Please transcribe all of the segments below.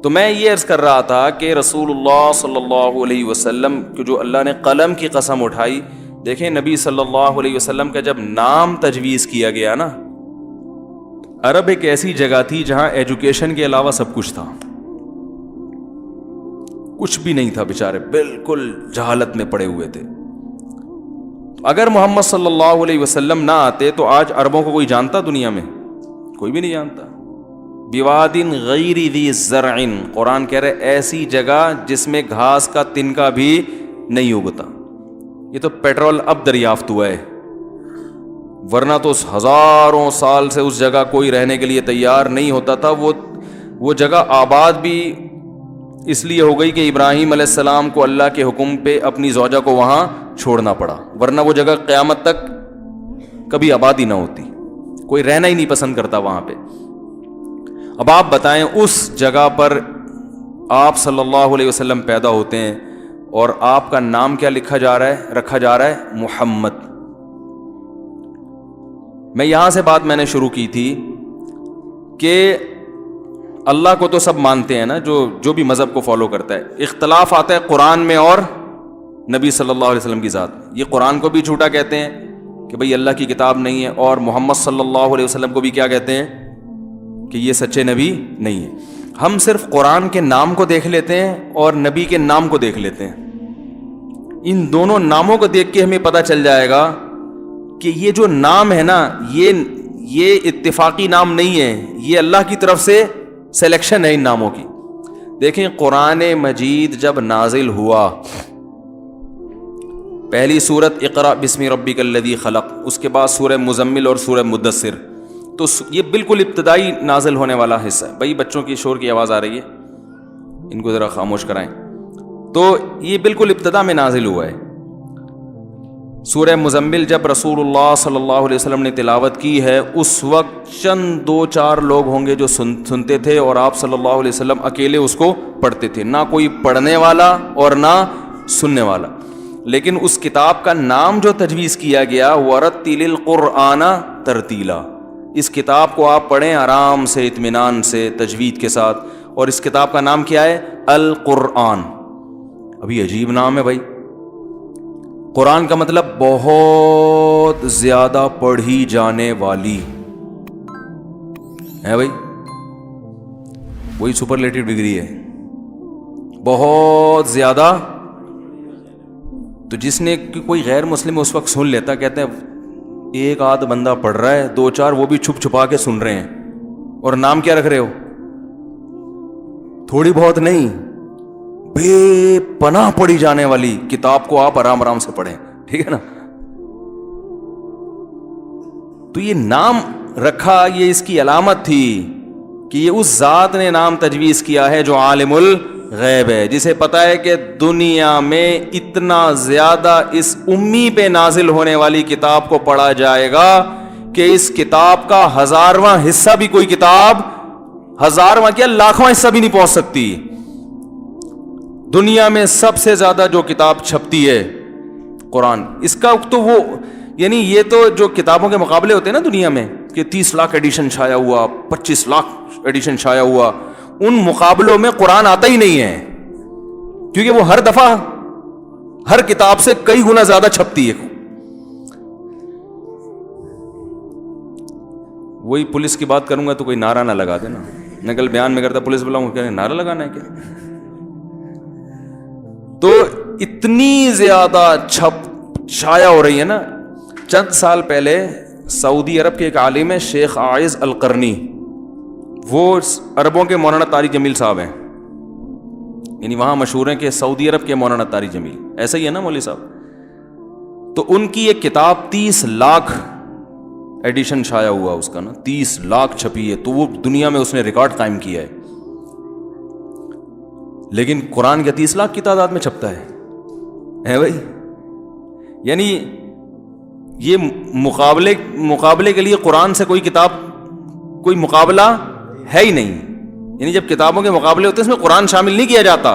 تو میں یہ عرض کر رہا تھا کہ رسول اللہ صلی اللہ علیہ وسلم کو جو اللہ نے قلم کی قسم اٹھائی، دیکھیں نبی صلی اللہ علیہ وسلم کا جب نام تجویز کیا گیا نا، عرب ایک ایسی جگہ تھی جہاں ایجوکیشن کے علاوہ سب کچھ تھا، کچھ بھی نہیں تھا، بیچارے بالکل جہالت میں پڑے ہوئے تھے. اگر محمد صلی اللہ علیہ وسلم نہ آتے تو آج عربوں کو کوئی جانتا؟ دنیا میں کوئی بھی نہیں جانتا. بوادٍ غیر ذی زرع، قرآن کہہ رہے ایسی جگہ جس میں گھاس کا تنکا بھی نہیں اگتا. یہ تو پیٹرول اب دریافت ہوا ہے، ورنہ تو ہزاروں سال سے اس جگہ کوئی رہنے کے لیے تیار نہیں ہوتا تھا. وہ جگہ آباد بھی اس لیے ہو گئی کہ ابراہیم علیہ السلام کو اللہ کے حکم پہ اپنی زوجہ کو وہاں چھوڑنا پڑا، ورنہ وہ جگہ قیامت تک کبھی آباد ہی نہ ہوتی، کوئی رہنا ہی نہیں پسند کرتا وہاں پہ. اب آپ بتائیں اس جگہ پر آپ صلی اللہ علیہ وسلم پیدا ہوتے ہیں اور آپ کا نام کیا رکھا جا رہا ہے؟ محمد. میں یہاں سے بات میں نے شروع کی تھی کہ اللہ کو تو سب مانتے ہیں نا، جو بھی مذہب کو فالو کرتا ہے. اختلاف آتا ہے قرآن میں اور نبی صلی اللہ علیہ وسلم کی ذات. یہ قرآن کو بھی جھوٹا کہتے ہیں کہ بھئی اللہ کی کتاب نہیں ہے، اور محمد صلی اللہ علیہ وسلم کو بھی کیا کہتے ہیں کہ یہ سچے نبی نہیں ہے. ہم صرف قرآن کے نام کو دیکھ لیتے ہیں اور نبی کے نام کو دیکھ لیتے ہیں. ان دونوں ناموں کو دیکھ کے ہمیں پتہ چل جائے گا کہ یہ جو نام ہے نا، یہ اتفاقی نام نہیں ہے، یہ اللہ کی طرف سے سلیکشن ہے ان ناموں کی. دیکھیں قرآن مجید جب نازل ہوا، پہلی سورت اقرأ بسم ربک الذی خلق، اس کے بعد سورہ مزمل اور سورہ مدثر، تو یہ بالکل ابتدائی نازل ہونے والا حصہ ہے. بھائی بچوں کی شور کی آواز آ رہی ہے، ان کو ذرا خاموش کرائیں. تو یہ بالکل ابتدا میں نازل ہوا ہے. سورہ مزمل جب رسول اللہ صلی اللہ علیہ وسلم نے تلاوت کی ہے، اس وقت چند 2-4 لوگ ہوں گے جو سنتے تھے، اور آپ صلی اللہ علیہ وسلم اکیلے اس کو پڑھتے تھے، نہ کوئی پڑھنے والا اور نہ سننے والا. لیکن اس کتاب کا نام جو تجویز کیا گیا، وَرَتِّلِ الْقُرْآنَ تَرْتِیلًا، اس کتاب کو آپ پڑھیں آرام سے، اطمینان سے، تجوید کے ساتھ. اور اس کتاب کا نام کیا ہے؟ القرآن. ابھی عجیب نام ہے بھائی. قرآن کا مطلب بہت زیادہ پڑھی جانے والی ہے بھائی، وہی سپرلیٹو ڈگری ہے، بہت زیادہ. تو جس نے کوئی غیر مسلم اس وقت سن لیتا، کہتے ہیں ایک آدھ بندہ پڑھ رہا ہے، 2-4 وہ بھی چھپ چھپا کے سن رہے ہیں، اور نام کیا رکھ رہے ہو؟ تھوڑی بہت نہیں، بے پناہ پڑھی جانے والی کتاب کو آپ آرام آرام سے پڑھیں. ٹھیک ہے نا؟ تو یہ نام رکھا، یہ اس کی علامت تھی کہ یہ اس ذات نے نام تجویز کیا ہے جو عالم الغیب ہے، جسے پتا ہے کہ دنیا میں اتنا زیادہ اس امی پہ نازل ہونے والی کتاب کو پڑھا جائے گا کہ اس کتاب کا 1000واں حصہ بھی کوئی کتاب، 1000واں کیا لاکھواں حصہ بھی نہیں پہنچ سکتی. دنیا میں سب سے زیادہ جو کتاب چھپتی ہے قرآن، اس کا تو وہ یعنی یہ تو جو کتابوں کے مقابلے ہوتے ہیں نا دنیا میں کہ 30 لاکھ ایڈیشن چھایا ہوا، 25 لاکھ ایڈیشن چھایا ہوا، ان مقابلوں میں قرآن آتا ہی نہیں ہے، کیونکہ وہ ہر دفعہ ہر کتاب سے کئی گنا زیادہ چھپتی ہے. وہی پولیس کی بات کروں گا تو کوئی نعرہ نہ لگا دینا، میں کل بیان میں کرتا پولیس بلاؤں کہ نعرہ لگانا ہے کیا. تو اتنی زیادہ چھایا ہو رہی ہے نا. چند سال پہلے سعودی عرب کے ایک عالم ہے شیخ عائز القرنی، وہ عربوں کے مولانا طارق جمیل صاحب ہیں، یعنی وہاں مشہور ہیں کہ سعودی عرب کے مولانا طارق جمیل، ایسا ہی ہے نا مولوی صاحب. تو ان کی ایک کتاب 30 لاکھ ایڈیشن چھایا ہوا اس کا نا، 30 لاکھ چھپی ہے، تو وہ دنیا میں اس نے ریکارڈ قائم کیا ہے. لیکن قرآن کے 30 لاکھ کی تعداد میں چھپتا ہے بھائی. یعنی یہ مقابلے کے لیے قرآن سے کوئی کتاب، کوئی مقابلہ ہے ہی نہیں. یعنی جب کتابوں کے مقابلے ہوتے ہیں اس میں قرآن شامل نہیں کیا جاتا.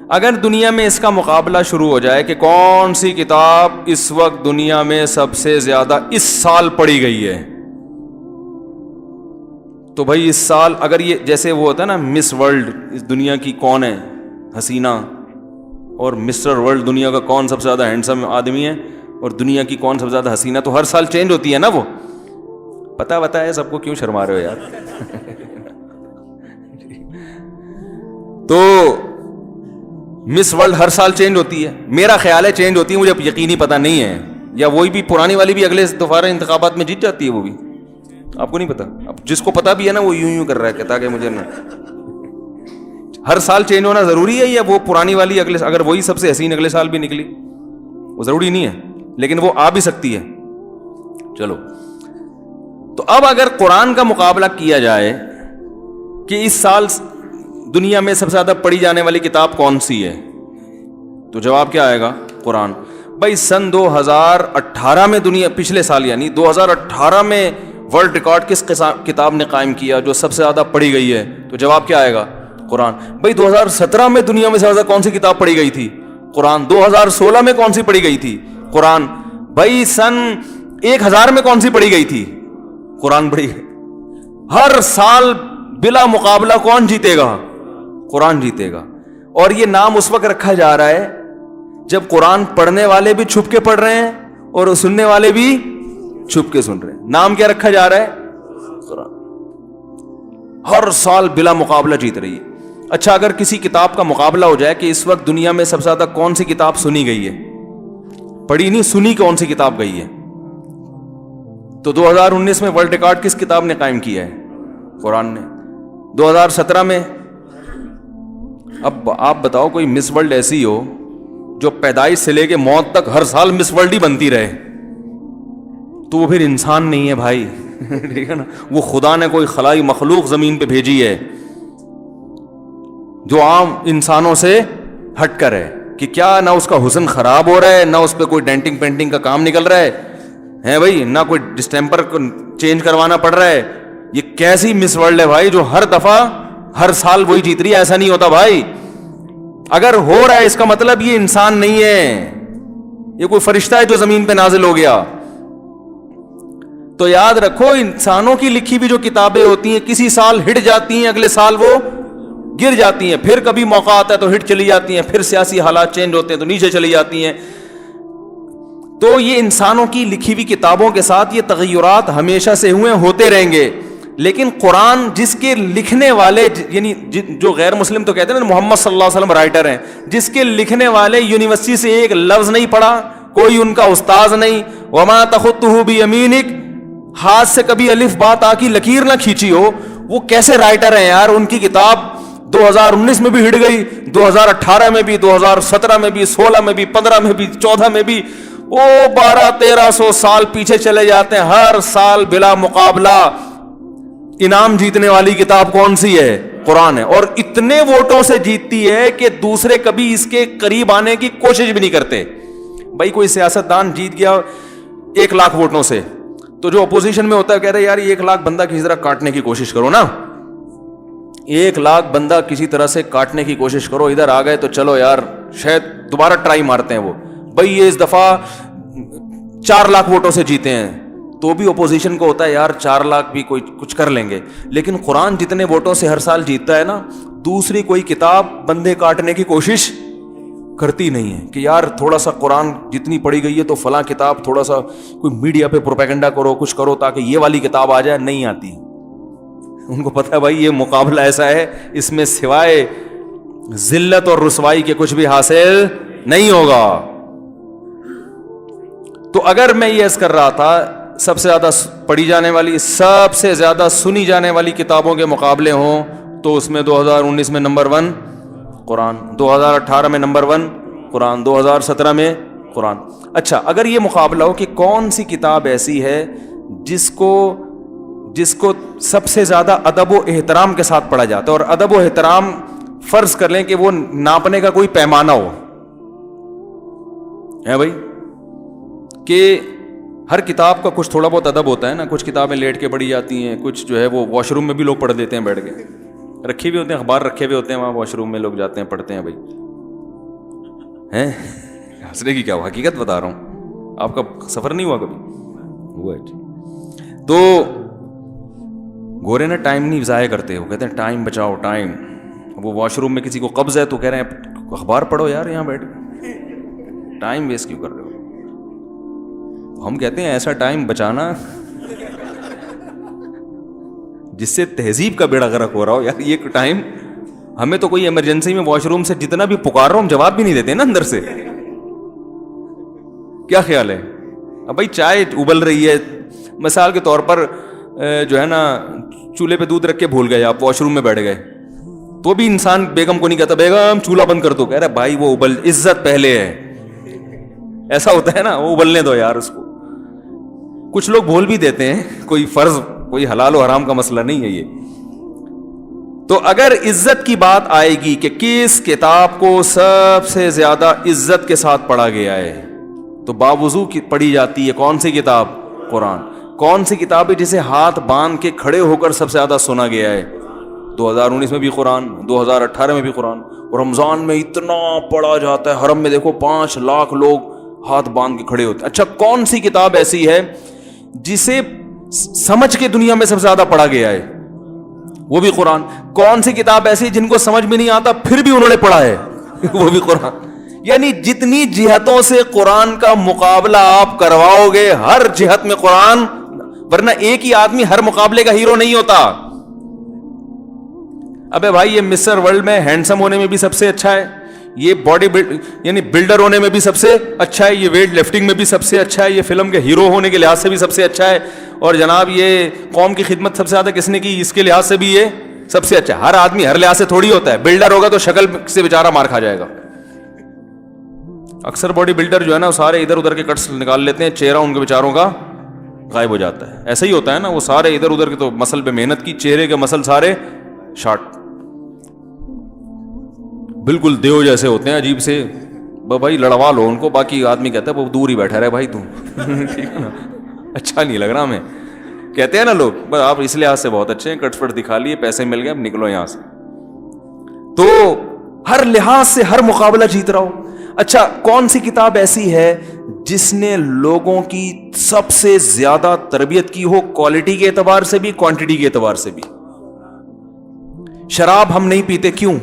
اگر دنیا میں اس کا مقابلہ شروع ہو جائے کہ کون سی کتاب اس وقت دنیا میں سب سے زیادہ اس سال پڑھی گئی ہے، تو بھائی اس سال اگر یہ جیسے وہ ہوتا ہے نا مس ورلڈ, اس دنیا کی کون ہے حسینہ, اور مسٹر ورلڈ دنیا کا کون سب سے زیادہ ہینڈسم آدمی ہے, اور دنیا کی کون سب سے زیادہ حسینہ, تو ہر سال چینج ہوتی ہے نا وہ. پتا ہے سب کو, کیوں شرما رہے ہو یار. تو مس ورلڈ ہر سال چینج ہوتی ہے, میرا خیال ہے چینج ہوتی ہے, مجھے یقینی پتا نہیں ہے, یا وہی بھی پرانی والی بھی اگلے دوبارہ انتخابات میں جیت جاتی ہے وہ بھی, آپ کو نہیں پتا. اب جس کو پتا بھی ہے نا وہ یوں کر رہا ہے کہتا کہ مجھے نہ. ہر سال چینج ہونا ضروری ہے, یا وہ پرانی والی اگلے اگر وہی سب سے حسین اگلے سال بھی نکلی, وہ ضروری نہیں ہے, لیکن وہ آ بھی سکتی ہے. چلو, تو اب اگر قرآن کا مقابلہ کیا جائے کہ اس سال دنیا میں سب سے زیادہ پڑھی جانے والی کتاب کون سی ہے, تو جواب کیا آئے گا؟ قرآن. بھائی سن 2018 میں دنیا, پچھلے سال یعنی 2018 میں ورلڈ ریکارڈ کس کتاب نے قائم کیا جو سب سے زیادہ پڑھی گئی ہے, تو جواب کیا آئے گا؟ قرآن. بھائی 2017 میں دنیا میں سب سے زیادہ کون سی کتاب پڑھی گئی تھی؟ قرآن. 2016 میں کون سی پڑھی گئی تھی؟ قرآن. بھائی سن 1000 میں کون سی پڑھی گئی تھی؟ قرآن پڑھی گئی. ہر سال بلا مقابلہ کون جیتے گا؟ قرآن جیتے گا. اور یہ نام اس وقت رکھا جا رہا ہے جب قرآن پڑھنے والے بھی چھپ کے پڑھ رہے ہیں اور سننے والے بھی چھپ کے سن رہے ہیں. نام کیا رکھا جا رہا ہے؟ قرآن. ہر سال بلا مقابلہ جیت رہی ہے. اچھا, اگر کسی کتاب کا مقابلہ ہو جائے کہ اس وقت دنیا میں سب سے زیادہ کون سی کتاب سنی گئی ہے, پڑھی نہیں سنی کون سی کتاب گئی ہے, تو 2019 میں ورلڈ ریکارڈ کس کتاب نے قائم کیا ہے؟ قرآن نے. 2017 میں, اب آپ بتاؤ کوئی مس ورلڈ ایسی ہو جو پیدائش سے لے کے موت تک ہر سال مس ورلڈ ہی بنتی رہے, تو وہ پھر انسان نہیں ہے بھائی. ٹھیک ہے نا, وہ خدا نے کوئی خلائی مخلوق زمین پہ بھیجی ہے جو عام انسانوں سے ہٹ کر ہے, کہ کیا نہ اس کا حسن خراب ہو رہا ہے, نہ اس پہ کوئی ڈینٹنگ پینٹنگ کا کام نکل رہا ہے بھائی, نہ کوئی ڈسٹیمپر چینج کروانا پڑ رہا ہے. یہ کیسی مس ورلڈ ہے بھائی جو ہر دفعہ ہر سال وہی جیت رہی ہے؟ ایسا نہیں ہوتا بھائی. اگر ہو رہا ہے اس کا مطلب یہ انسان نہیں ہے, یہ کوئی فرشتہ ہے جو زمین پہ نازل ہو گیا. تو یاد رکھو, انسانوں کی لکھی بھی جو کتابیں ہوتی ہیں کسی سال ہٹ جاتی ہیں, اگلے سال وہ گر جاتی ہیں, پھر کبھی موقع آتا ہے تو ہٹ چلی جاتی ہیں, پھر سیاسی حالات چینج ہوتے ہیں تو نیچے چلی جاتی ہیں. تو یہ انسانوں کی لکھی ہوئی کتابوں کے ساتھ یہ تغیرات ہمیشہ سے ہوئے, ہوتے رہیں گے. لیکن قرآن جس کے لکھنے والے, یعنی جو غیر مسلم تو کہتے ہیں نا محمد صلی اللہ علیہ وسلم رائٹر ہیں, جس کے لکھنے والے یونیورسٹی سے ایک لفظ نہیں پڑھا, کوئی ان کا استاذ نہیں, وما تخطہ بیمینک, ہاتھ سے کبھی الف با تا کی لکیر نہ کھینچی ہو, وہ کیسے رائٹر ہیں یار؟ ان کی کتاب 2019 میں بھی ہٹ گئی, 2018 میں بھی, 2017 میں بھی, 16 میں بھی, 15 میں بھی, 14 میں بھی, وہ 1200-1300 سال پیچھے چلے جاتے ہیں. ہر سال بلا مقابلہ انعام جیتنے والی کتاب کون سی ہے؟ قرآن ہے. اور اتنے ووٹوں سے جیتتی ہے کہ دوسرے کبھی اس کے قریب آنے کی کوشش بھی نہیں کرتے. بھائی کوئی سیاستدان جیت گیا 1 لاکھ ووٹوں سے, تو جو اپوزیشن میں ہوتا ہے کہہ رہے یار 1 لاکھ بندہ کسی طرح کاٹنے کی کوشش کرو نا, 1 لاکھ بندہ کسی طرح سے کاٹنے کی کوشش کرو, ادھر آ گئے تو چلو یار شاید دوبارہ ٹرائی مارتے ہیں وہ. بھائی یہ اس دفعہ 4 لاکھ ووٹوں سے جیتے ہیں, تو بھی اپوزیشن کو ہوتا ہے یار 4 لاکھ بھی کوئی کچھ کر لیں گے. لیکن قرآن جتنے ووٹوں سے ہر سال جیتتا ہے نا, دوسری کوئی کتاب بندے کاٹنے کی کوشش کرتی نہیں ہے کہ یار تھوڑا سا قرآن جتنی پڑھی گئی ہے تو فلاں کتاب تھوڑا سا کوئی میڈیا پہ پروپیگنڈا کرو, کچھ کرو تاکہ یہ والی کتاب آ جائے. نہیں آتی. ان کو پتہ ہے بھائی یہ مقابلہ ایسا ہے, اس میں سوائے ذلت اور رسوائی کے کچھ بھی حاصل نہیں ہوگا. تو اگر میں یہ عرض کر رہا تھا سب سے زیادہ پڑھی جانے والی, سب سے زیادہ سنی جانے والی کتابوں کے مقابلے ہوں تو اس میں 2019 میں نمبر 1 قرآن, 2018 میں نمبر 1 قرآن, 2017 میں قرآن. اچھا, اگر یہ مقابلہ ہو کہ کون سی کتاب ایسی ہے جس کو سب سے زیادہ ادب و احترام کے ساتھ پڑھا جاتا ہے, اور ادب و احترام فرض کر لیں کہ وہ ناپنے کا کوئی پیمانہ ہو, ہے بھائی, کہ ہر کتاب کا کچھ تھوڑا بہت ادب ہوتا ہے نا. کچھ کتابیں لیٹ کے پڑھی جاتی ہیں, کچھ جو ہے وہ واش روم میں بھی لوگ پڑھ دیتے ہیں بیٹھ کے, رکھے ہوئے ہوتے ہیں, اخبار رکھے ہوئے ہوتے ہیں وہاں واش روم میں, لوگ جاتے ہیں پڑھتے ہیں. بھائی ہیں ہنسنے کی کیا, حقیقت بتا رہا ہوں, آپ کا سفر نہیں ہوا کبھی؟ ہوا ہے. تو گورے نا ٹائم نہیں ضائع کرتے, وہ کہتے ہیں ٹائم بچاؤ ٹائم. وہ واش روم میں کسی کو قبض ہے تو کہہ رہے ہیں اخبار پڑھو یار یہاں بیٹھ کے, ٹائم ویسٹ کیوں کر رہے ہو. ہم کہتے ہیں ایسا ٹائم بچانا جس سے تہذیب کا بیڑا غرق ہو رہا ہو. یار یہ ٹائم ہمیں تو کوئی ایمرجنسی میں واش روم سے جتنا بھی پکار رہا ہوں ہم جواب بھی نہیں دیتے نا اندر سے. کیا خیال ہے؟ اب بھائی چائے ابل رہی ہے, مثال کے طور پر جو ہے نا چولہے پہ دودھ رکھ کے بھول گئے, آپ واش روم میں بیٹھ گئے, تو بھی انسان بیگم کو نہیں کہتا بیگم چولہا بند کر دو, کہہ رہا بھائی وہ ابل, عزت پہلے ہے. ایسا ہوتا ہے نا, وہ ابلنے دو یار اس کو. کچھ لوگ بھول بھی دیتے ہیں, کوئی فرض کوئی حلال و حرام کا مسئلہ نہیں ہے یہ. تو اگر عزت کی بات آئے گی کہ کس کتاب کو سب سے زیادہ عزت کے ساتھ پڑھا گیا ہے, تو باوضو کی پڑھی جاتی ہے کون سی کتاب؟ قرآن. کون سی کتاب ہے جسے ہاتھ باندھ کے کھڑے ہو کر سب سے زیادہ سنا گیا ہے؟ 2019 میں بھی قرآن, 2018 میں بھی قرآن. اور رمضان میں اتنا پڑھا جاتا ہے, حرم میں دیکھو 5 لاکھ لوگ ہاتھ باندھ کے کھڑے ہوتے ہیں. اچھا کون سی کتاب ایسی ہے جسے سمجھ کے دنیا میں سب سے زیادہ پڑھا گیا ہے؟ وہ بھی قرآن. کون سی کتاب ایسی جن کو سمجھ میں نہیں آتا پھر بھی انہوں نے پڑھا ہے؟ وہ بھی قرآن. یعنی جتنی جہتوں سے قرآن کا مقابلہ آپ کرواؤ گے, ہر جہت میں قرآن, ورنہ ایک ہی آدمی ہر مقابلے کا ہیرو نہیں ہوتا. ابے بھائی یہ مسٹر ورلڈ میں ہینڈسم ہونے میں بھی سب سے اچھا ہے, یہ باڈی یعنی بلڈر ہونے میں بھی سب سے اچھا ہے, یہ ویٹ لفٹنگ میں بھی سب سے اچھا ہے, یہ فلم کے ہیرو ہونے کے لحاظ سے بھی سب سے اچھا ہے, اور جناب یہ قوم کی خدمت سب سے زیادہ کس نے کی اس کے لحاظ سے بھی یہ سب سے اچھا ہے. ہر آدمی ہر لحاظ سے تھوڑی ہوتا ہے. بلڈر ہوگا تو شکل سے بیچارہ مار کھا جائے گا. اکثر باڈی بلڈر جو ہے نا سارے ادھر ادھر کے کٹس نکال لیتے ہیں, چہرہ ان کے بیچاروں کا غائب ہو جاتا ہے. ایسا ہی ہوتا ہے نا, وہ سارے ادھر ادھر کے تو مسل پہ محنت کی, چہرے کے مسل سارے شارٹ بالکل دیو جیسے ہوتے ہیں, عجیب سے. بھائی لڑوا لو ان کو, باقی آدمی کہتا ہے وہ دور ہی بیٹھا رہے بھائی تو ٹھیک ہے نا, اچھا نہیں لگ رہا ہمیں. کہتے ہیں نا لوگ بس آپ اس لحاظ سے بہت اچھے ہیں, کٹ پٹ دکھا لیے, پیسے مل گئے, اب نکلو یہاں سے. تو ہر لحاظ سے ہر مقابلہ جیت رہا ہو. اچھا کون سی کتاب ایسی ہے جس نے لوگوں کی سب سے زیادہ تربیت کی ہو, کوالٹی کے اعتبار سے بھی کوانٹٹی کے اعتبار سے بھی؟ شراب ہم نہیں پیتے کیوں؟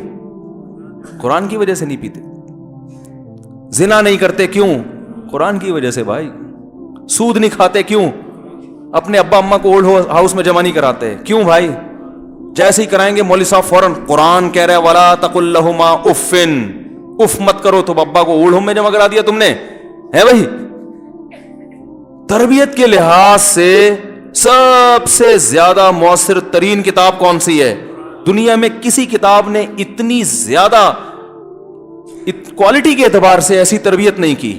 قرآن کی وجہ سے نہیں پیتے. زنا نہیں کرتے کیوں؟ قرآن کی وجہ سے بھائی. سود نہیں کھاتے کیوں؟ اپنے ابا اماں کو اولڈ ہاؤس میں جمع نہیں کراتے کیوں بھائی؟ جیسے ہی کرائیں گے مولوی صاحب فوراً قرآن کہہ رہے ولا تقل لہما افن, اف مت کرو. تو ابا کو اولڈ ہوم میں جمع کرا دیا تم نے, ہے بھائی. تربیت کے لحاظ سے سب سے زیادہ مؤثر ترین کتاب کون سی ہے دنیا میں؟ کسی کتاب نے اتنی زیادہ کوالٹی کے اعتبار سے ایسی تربیت نہیں کی,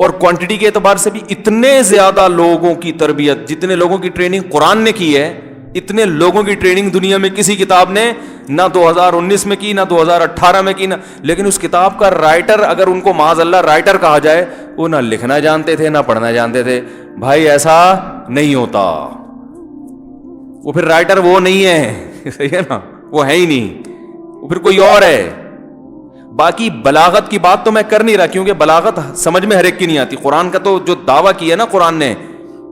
اور کوانٹٹی کے اعتبار سے بھی اتنے زیادہ لوگوں کی تربیت, جتنے لوگوں کی ٹریننگ قرآن نے کی ہے اتنے لوگوں کی ٹریننگ دنیا میں کسی کتاب نے نہ 2019 میں کی, نہ 2018 میں کی. نہ لیکن اس کتاب کا رائٹر, اگر ان کو معاذ اللہ رائٹر کہا جائے, وہ نہ لکھنا جانتے تھے نہ پڑھنا جانتے تھے. بھائی ایسا نہیں ہوتا, وہ پھر رائٹر وہ نہیں ہے, صحیح ہے نا, وہ ہے ہی نہیں, وہ پھر کوئی اور ہے. باقی بلاغت کی بات تو میں کر نہیں رہا, کیونکہ بلاغت سمجھ میں ہر ایک کی نہیں آتی. قرآن کا تو جو دعویٰ کیا نا قرآن نے,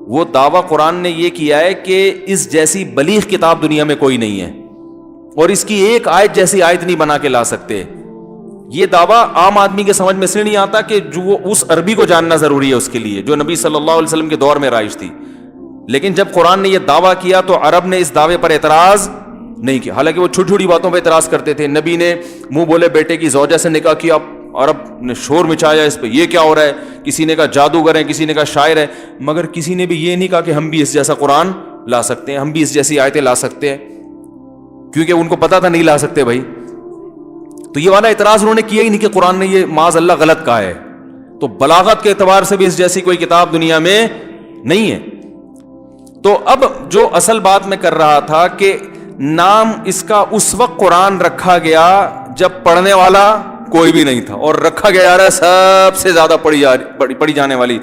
وہ دعویٰ قرآن نے یہ کیا ہے کہ اس جیسی بلیغ کتاب دنیا میں کوئی نہیں ہے, اور اس کی ایک آیت جیسی آیت نہیں بنا کے لا سکتے. یہ دعویٰ عام آدمی کے سمجھ میں سے نہیں آتا کہ جو وہ اس عربی کو جاننا ضروری ہے اس کے لیے جو نبی صلی اللہ علیہ وسلم کے دور میں رائج تھی. لیکن جب قرآن نے یہ دعویٰ کیا تو عرب نے اس دعوے پر اعتراض نہیں کیا, حالانکہ وہ چھوٹی چھوٹی باتوں پہ اعتراض کرتے تھے. نبی نے منہ بولے بیٹے کی زوجہ سے نکاح کیا, عرب نے شور مچایا اس پہ, یہ کیا ہو رہا ہے. کسی نے کہا جادوگر ہے, کسی نے کہا شاعر ہے, مگر کسی نے بھی یہ نہیں کہا کہ ہم بھی اس جیسا قرآن لا سکتے ہیں, ہم بھی اس جیسی آیتیں لا سکتے ہیں, کیونکہ ان کو پتا تھا نہیں لا سکتے بھائی. تو یہ والا اعتراض انہوں نے کیا ہی نہیں کہ قرآن نے یہ معاذ اللہ غلط کہا ہے. تو بلاغت کے اعتبار سے بھی اس جیسی کوئی کتاب دنیا میں نہیں ہے. تو اب جو اصل بات میں کر رہا تھا کہ نام اس کا اس وقت قرآن رکھا گیا جب پڑھنے والا کوئی بھی نہیں تھا, اور رکھا گیا جا رہا ہے سب سے زیادہ پڑھی جانے والی